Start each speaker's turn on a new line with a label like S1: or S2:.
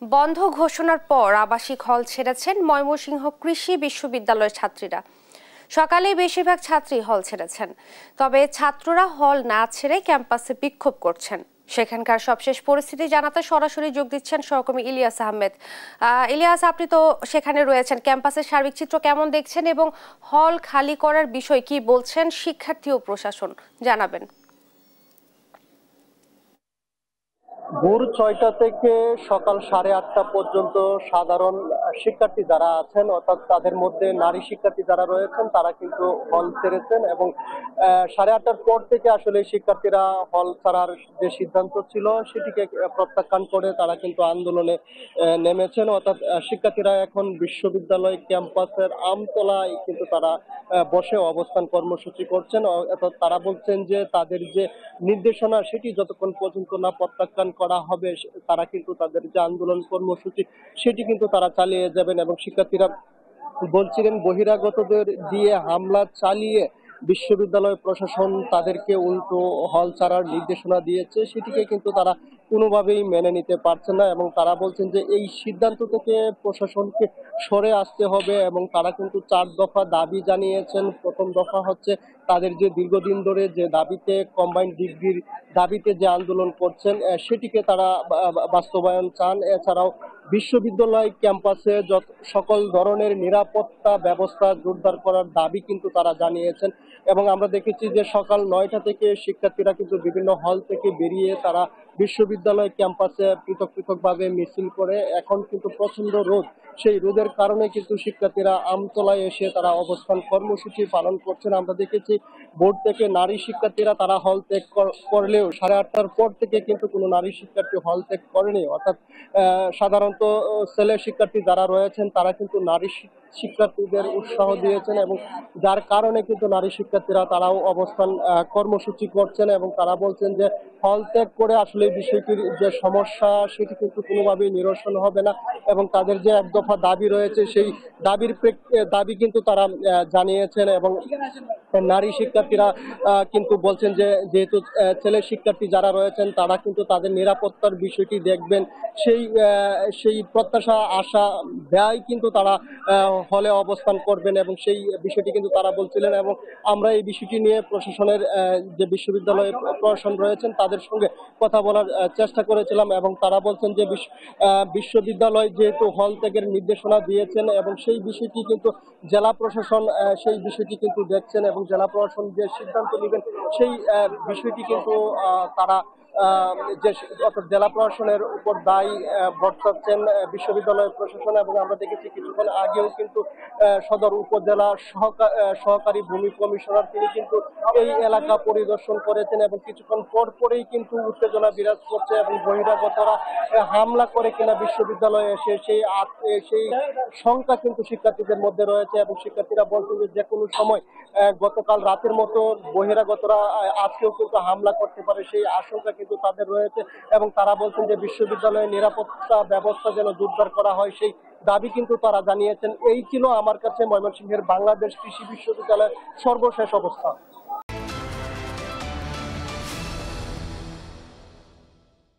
S1: বন্ধ ঘোষণার পর আবাসিক হল ছেড়েছেন ময়মনসিংহ কৃষি বিশ্ববিদ্যালয়ের ছাত্রীরা। সকালে বেশিরভাগ ছাত্রী হল ছেড়েছেন, তবে ছাত্ররা হল না ছেড়ে ক্যাম্পাসে বিক্ষোভ করছেন। সেখানকার সবশেষ পরিস্থিতি জানাতে সরাসরি যোগ দিচ্ছেন সহকর্মী ইলিয়াস আহমেদ। ইলিয়াস, আপনি তো সেখানে রয়েছেন, ক্যাম্পাসের সার্বিক চিত্র কেমন দেখছেন এবং হল খালি করার বিষয় কি বলছেন শিক্ষার্থী ও প্রশাসন, জানাবেন।
S2: ভোর ৬টা থেকে সকাল ৮:৩০ পর্যন্ত সাধারণ শিক্ষার্থী যারা আছেন, অর্থাৎ তাদের মধ্যে নারী শিক্ষার্থী যারা রয়েছেন তারা কিন্তু হল ছেড়েছেন এবং ৮:৩০টার পর থেকে আসলে শিক্ষার্থীরা হল ছাড়ার যে সিদ্ধান্ত ছিল সেটিকে প্রত্যাখ্যান করে তারা কিন্তু আন্দোলনে নেমেছেন। অর্থাৎ শিক্ষার্থীরা এখন বিশ্ববিদ্যালয় ক্যাম্পাসের আমতলায় কিন্তু তারা বসে অবস্থান কর্মসূচি করছেন। অর্থাৎ তারা বলছেন যে তাদের যে নির্দেশনা সেটি যতক্ষণ পর্যন্ত না প্রত্যাখ্যান করা হবে তারা কিন্তু তাদের যে আন্দোলন কর্মসূচি সেটি কিন্তু তারা চালিয়ে যাবেন। এবং শিক্ষার্থীরা বলছিলেন বহিরাগতদের দিয়ে হামলা চালিয়ে বিশ্ববিদ্যালয় প্রশাসন তাদেরকে উল্টো হল ছাড়ার নির্দেশনা দিয়েছে, সেটিকে কিন্তু তারা কোনোভাবেই মেনে নিতে পারছে না এবং তারা বলছেন যে এই সিদ্ধান্ত থেকে প্রশাসনকে সরে আসতে হবে এবং তারা কিন্তু 4 দফা দাবি জানিয়েছেন। প্রথম দফা হচ্ছে তাদের যে দীর্ঘদিন ধরে যে দাবিতে কম্বাইন্ড ডিগ্রির দাবিতে যে আন্দোলন করছেন সেটিকে তারা বাস্তবায়ন চান। এছাড়াও বিশ্ববিদ্যালয় ক্যাম্পাসে সকল ধরনের নিরাপত্তা ব্যবস্থা জোরদার করার দাবি কিন্তু তারা জানিয়েছেন। এবং আমরা দেখেছি যে সকাল 9টা থেকে শিক্ষার্থীরা কিন্তু বিভিন্ন হল থেকে বেরিয়ে তারা বিশ্ববিদ্যালয় ক্যাম্পাসে পৃথক পৃথকভাবে মিছিল করে। এখন কিন্তু প্রচন্ড রোদ, সেই রোদের কারণে কিন্তু শিক্ষার্থীরা আমতলায় এসে তারা অবস্থান কর্মসূচি পালন করছেন। আমরা দেখেছি বোর্ড থেকে নারী শিক্ষার্থীরা তারা হল ত্যাগ করলেও 8:30টার পর থেকে কিন্তু কোনো নারী শিক্ষার্থী হল ত্যাগ করেনি। অর্থাৎ সাধারণত ছেলে শিক্ষার্থী যারা রয়েছেন তারা কিন্তু নারী শিক্ষার্থীদের উৎসাহ দিয়েছেন এবং যার কারণে কিন্তু নারী শিক্ষার্থীরা তারাও অবস্থান কর্মসূচি করছেন এবং তারা বলছেন যে হল ত্যাগ করে আসলে বিষয়টির যে সমস্যা সেটি কিন্তু কোনোভাবেই নিরসন হবে না এবং তাদের যে এক দফা দাবি রয়েছে সেই দাবি কিন্তু তারা জানিয়েছেন। এবং নারী শিক্ষার্থীরা কিন্তু বলছেন যে যেহেতু ছেলে শিক্ষার্থী যারা রয়েছেন তারা কিন্তু তাদের নিরাপত্তার বিষয়টি দেখবেন, সেই প্রত্যাশা আশা ব্যয় কিন্তু তারা হলে অবস্থান করবেন এবং সেই বিষয়টি কিন্তু তারা বলছিলেন। এবং আমরা এই বিষয়টি নিয়ে প্রশাসনের যে বিশ্ববিদ্যালয় প্রশাসন রয়েছেন তাদের সঙ্গে কথা বলার চেষ্টা করেছিলাম এবং তারা বলছেন যে বিশ্ববিদ্যালয় যেহেতু হল ত্যাগের নির্দেশনা দিয়েছেন এবং সেই বিষয়টি কিন্তু জেলা প্রশাসন সেই বিষয়টি কিন্তু দেখছেন এবং জেলা প্রশাসন যে সিদ্ধান্ত নেবেন সেই বিষয়টি কিন্তু তারা যে জেলা প্রশাসনের উপর দায় বর্তাচ্ছেন বিশ্ববিদ্যালয় প্রশাসন। এবং আমরা দেখেছি কিছুক্ষণ আগেও কিন্তু সদর উপজেলা সহকারী ভূমি কমিশনার তিনি কিন্তু এই এলাকা পরিদর্শন করেছেন এবং কিছুক্ষণ পর পরেই কিন্তু উত্তেজনা বিরাজ করছে এবং বহিরাগতরা হামলা করে কিনা বিশ্ববিদ্যালয়ে এসে সেই শঙ্কা কিন্তু শিক্ষার্থীদের মধ্যে রয়েছে এবং শিক্ষার্থীরা বলছেন যে কোনো সময় গতকাল রাতের মতো বহিরাগতরা আজকেও কিন্তু হামলা করতে পারে, সেই আশঙ্কা কিন্তু তাদের রয়েছে এবং তারা বলছেন যে বিশ্ববিদ্যালয়ের নিরাপত্তা ব্যবস্থা যেন জোরদার করা হয় সেই দাবি কিন্তু তারা জানিয়েছেন। এই ছিল আমার কাছে ময়মনসিংহের বাংলাদেশ কৃষি বিশ্ববিদ্যালয়ের সর্বশেষ অবস্থা।